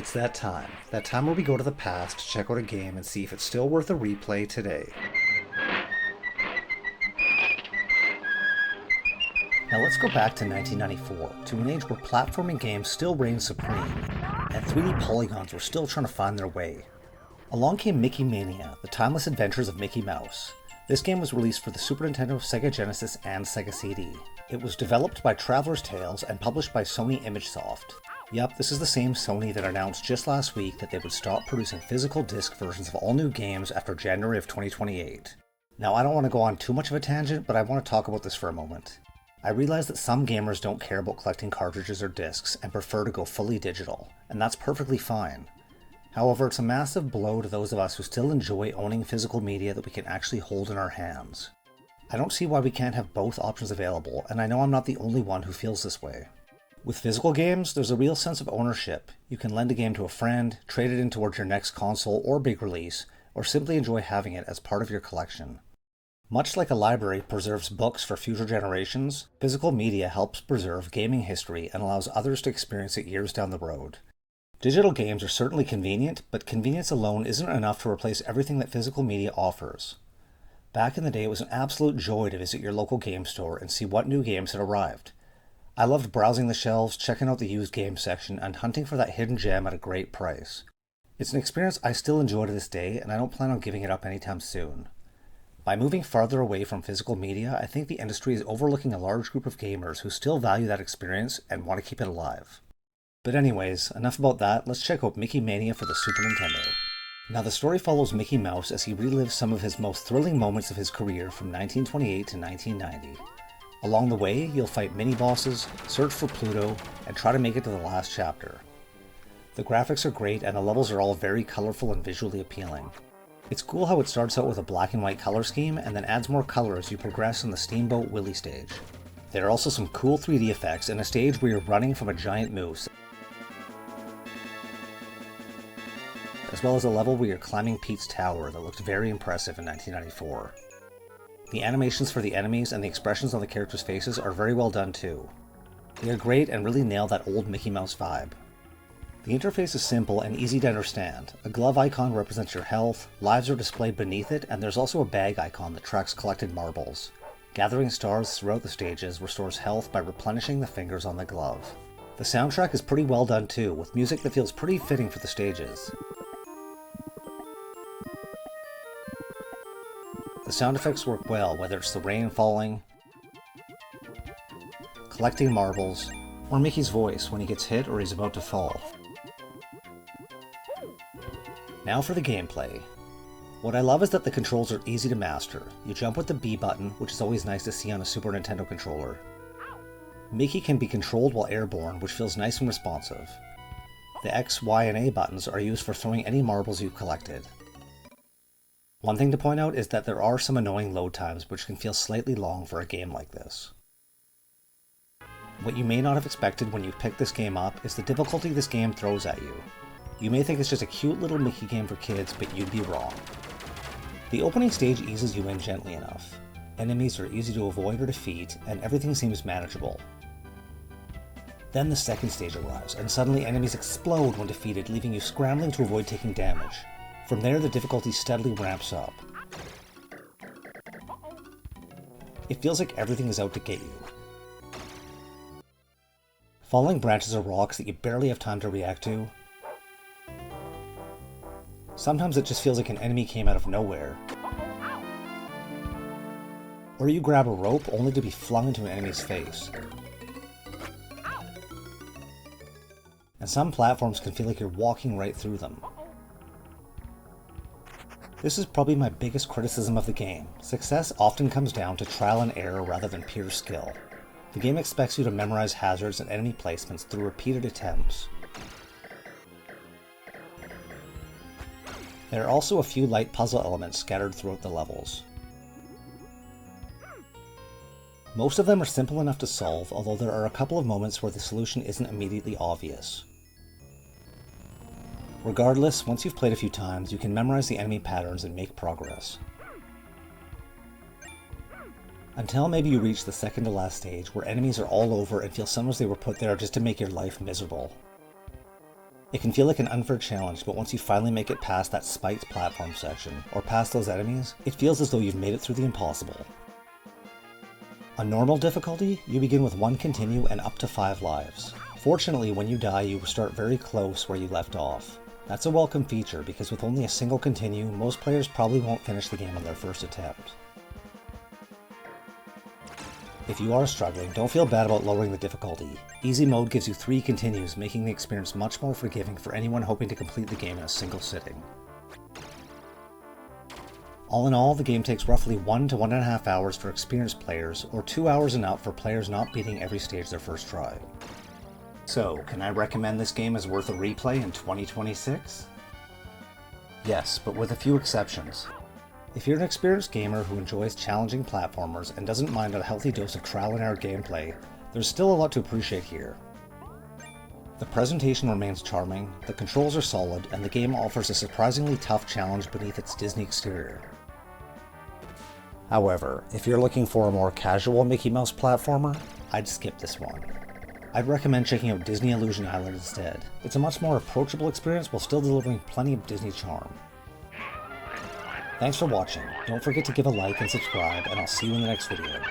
It's that time. That time where we go to the past to check out a game and see if it's still worth a replay today. Now let's go back to 1994, to an age where platforming games still reigned supreme, and 3D polygons were still trying to find their way. Along came Mickey Mania, the timeless adventures of Mickey Mouse. This game was released for the Super Nintendo, Sega Genesis, and Sega CD. It was developed by Traveler's Tales and published by Sony ImageSoft. Yup, this is the same Sony that announced just last week that they would stop producing physical disc versions of all new games after January of 2028. Now I don't want to go on too much of a tangent, but I want to talk about this for a moment. I realize that some gamers don't care about collecting cartridges or discs and prefer to go fully digital, and that's perfectly fine. However, it's a massive blow to those of us who still enjoy owning physical media that we can actually hold in our hands. I don't see why we can't have both options available, and I know I'm not the only one who feels this way. With physical games, there's a real sense of ownership. You can lend a game to a friend, trade it in towards your next console or big release, or simply enjoy having it as part of your collection. Much like a library preserves books for future generations, physical media helps preserve gaming history and allows others to experience it years down the road. Digital games are certainly convenient, but convenience alone isn't enough to replace everything that physical media offers. Back in the day, it was an absolute joy to visit your local game store and see what new games had arrived. I loved browsing the shelves, checking out the used game section, and hunting for that hidden gem at a great price. It's an experience I still enjoy to this day, and I don't plan on giving it up anytime soon. By moving farther away from physical media, I think the industry is overlooking a large group of gamers who still value that experience and want to keep it alive. But anyways, enough about that, let's check out Mickey Mania for the Super Nintendo. Now the story follows Mickey Mouse as he relives some of his most thrilling moments of his career from 1928 to 1990. Along the way, you'll fight mini-bosses, search for Pluto, and try to make it to the last chapter. The graphics are great and the levels are all very colorful and visually appealing. It's cool how it starts out with a black and white color scheme and then adds more color as you progress in the Steamboat Willie stage. There are also some cool 3D effects and a stage where you're running from a giant moose, as well as a level where you're climbing Pete's Tower that looked very impressive in 1994. The animations for the enemies and the expressions on the characters' faces are very well done too. They are great and really nail that old Mickey Mouse vibe. The interface is simple and easy to understand. A glove icon represents your health, lives are displayed beneath it, and there's also a bag icon that tracks collected marbles. Gathering stars throughout the stages restores health by replenishing the fingers on the glove. The soundtrack is pretty well done too, with music that feels pretty fitting for the stages. The sound effects work well, whether it's the rain falling, collecting marbles, or Mickey's voice when he gets hit or he's about to fall. Now for the gameplay. What I love is that the controls are easy to master. You jump with the B button, which is always nice to see on a Super Nintendo controller. Mickey can be controlled while airborne, which feels nice and responsive. The X, Y, and A buttons are used for throwing any marbles you've collected. One thing to point out is that there are some annoying load times which can feel slightly long for a game like this. What you may not have expected when you pick this game up is the difficulty this game throws at you. You may think it's just a cute little Mickey game for kids, but you'd be wrong. The opening stage eases you in gently enough. Enemies are easy to avoid or defeat, and everything seems manageable. Then the second stage arrives, and suddenly enemies explode when defeated, leaving you scrambling to avoid taking damage. From there, the difficulty steadily ramps up. It feels like everything is out to get you. Falling branches or rocks that you barely have time to react to. Sometimes it just feels like an enemy came out of nowhere. Or you grab a rope only to be flung into an enemy's face. And some platforms can feel like you're walking right through them. This is probably my biggest criticism of the game. Success often comes down to trial and error rather than pure skill. The game expects you to memorize hazards and enemy placements through repeated attempts. There are also a few light puzzle elements scattered throughout the levels. Most of them are simple enough to solve, although there are a couple of moments where the solution isn't immediately obvious. Regardless, once you've played a few times, you can memorize the enemy patterns and make progress. Until maybe you reach the second to last stage, where enemies are all over and feel sometimes they were put there just to make your life miserable. It can feel like an unfair challenge, but once you finally make it past that spiked platform section, or past those enemies, it feels as though you've made it through the impossible. On normal difficulty, you begin with 1 continue and up to 5 lives. Fortunately, when you die, you start very close where you left off. That's a welcome feature, because with only a single continue, most players probably won't finish the game on their first attempt. If you are struggling, don't feel bad about lowering the difficulty. Easy mode gives you 3 continues, making the experience much more forgiving for anyone hoping to complete the game in a single sitting. All in all, the game takes roughly 1 to 1.5 hours for experienced players, or 2 hours and up for players not beating every stage their first try. So, can I recommend this game as worth a replay in 2026? Yes, but with a few exceptions. If you're an experienced gamer who enjoys challenging platformers and doesn't mind a healthy dose of trial and error gameplay, there's still a lot to appreciate here. The presentation remains charming, the controls are solid, and the game offers a surprisingly tough challenge beneath its Disney exterior. However, if you're looking for a more casual Mickey Mouse platformer, I'd skip this one. I'd recommend checking out Disney Illusion Island instead. It's a much more approachable experience while still delivering plenty of Disney charm. Thanks for watching, don't forget to give a like and subscribe, and I'll see you in the next video.